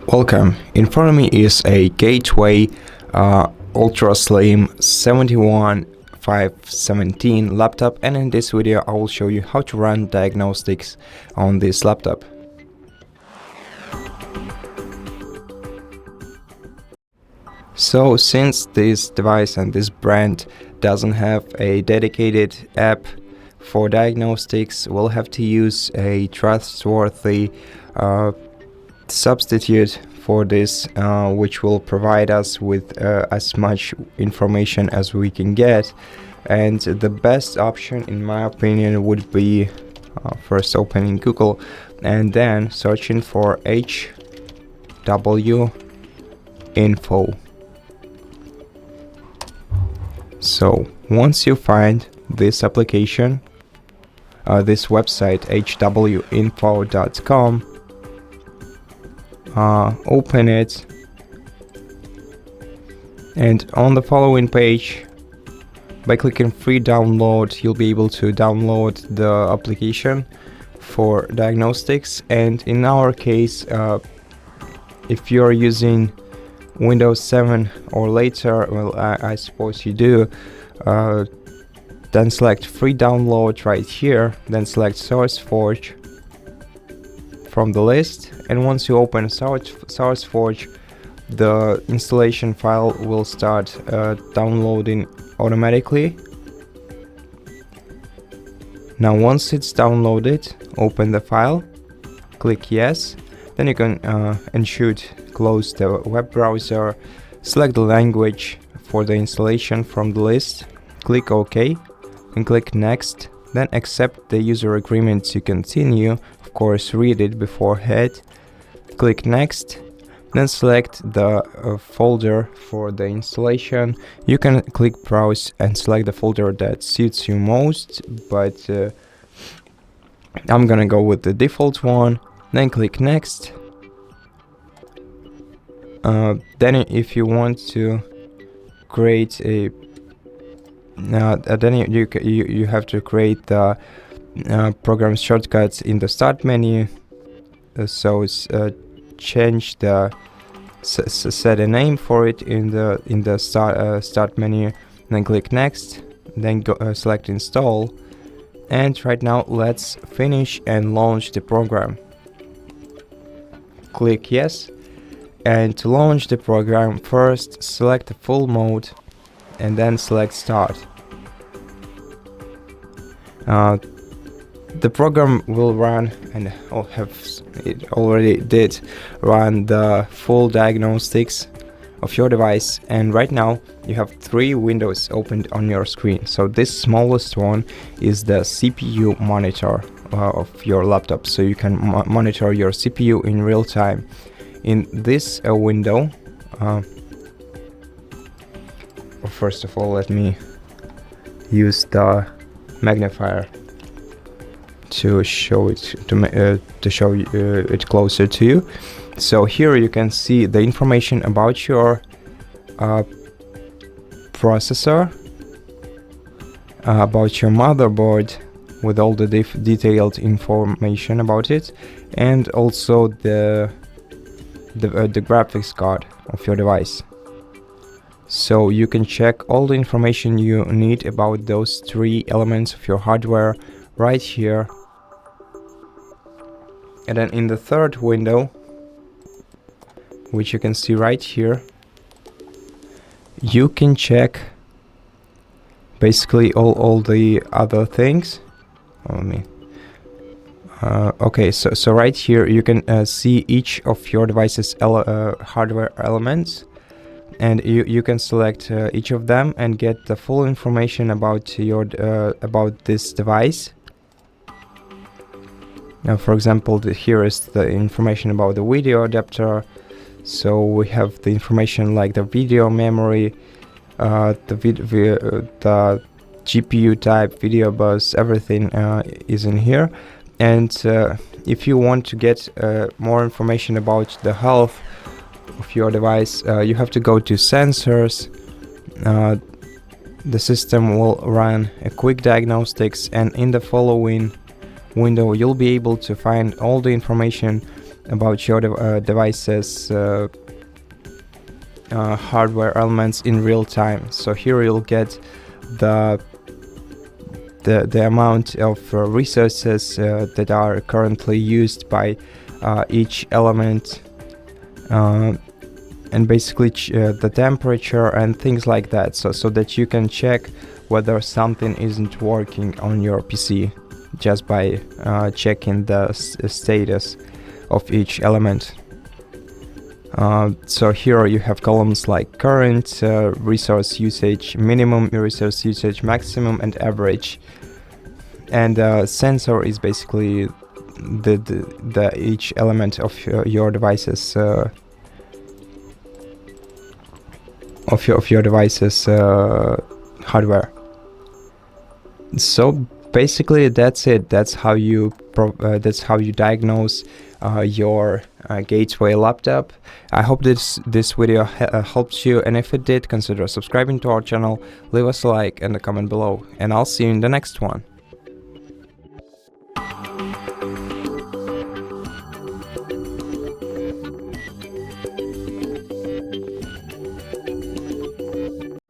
Welcome. In front of me is a Gateway Ultra Slim 71517 laptop, and in this video I will show you how to run diagnostics on this laptop. So since this device and this brand doesn't have a dedicated app for diagnostics, we'll have to use a trustworthy substitute for this, which will provide us with as much information as we can get. And the best option, in my opinion, would be first opening Google and then searching for HWInfo. So once you find this application, this website HWInfo.com, open it, and on the following page, by clicking free download, you'll be able to download the application for diagnostics. And in our case, if you're using Windows 7 or later, well, I suppose you do, then select free download right here, then select SourceForge from the list, and once you open SourceForge, the installation file will start downloading automatically. Now once it's downloaded, open the file, click yes, then you can and should close the web browser, select the language for the installation from the list, click OK, and click next, then accept the user agreement to continue. Of course, read it beforehand. Click next, then select the folder for the installation. You can click browse and select the folder that suits you most, but I'm gonna go with the default one. Then click next. Then if you want to create a then you have to create the program shortcuts in the start menu. So change the set a name for it in the start menu. Then click next. Then go select install. And right now let's finish and launch the program. Click yes. And to launch the program, first select the full mode and then select start. The program will run, and it already did run, the full diagnostics of your device. And right now you have 3 windows opened on your screen. So this smallest one is the CPU monitor of your laptop, so you can monitor your CPU in real time. In this window, first of all, let me use the magnifier to show it it closer to you. So here you can see the information about your processor, about your motherboard with all the detailed information about it, and also the graphics card of your device. So you can check all the information you need about those 3 elements of your hardware right here. And then in the third window, which you can see right here, you can check basically all the other things. Okay, so right here you can see each of your device's hardware elements, and you can select each of them and get the full information about your about this device. Now, for example, here is the information about the video adapter. So we have the information like the video memory, the GPU type, video bus, everything is in here. And if you want to get more information about the health of your device, you have to go to sensors. The system will run a quick diagnostics, and in the following window you'll be able to find all the information about your device's hardware elements in real time. So here you'll get the amount of resources that are currently used by each element, and basically the temperature and things like that, so that you can check whether something isn't working on your PC just by checking the status of each element. So here you have columns like current, resource usage minimum, resource usage maximum, and average. And sensor is basically the each element of your device's hardware. So basically that's it. That's how you diagnose your Gateway laptop. I hope this video helps you, and if it did, consider subscribing to our channel, leave us a like and a comment below, and I'll see you in the next one.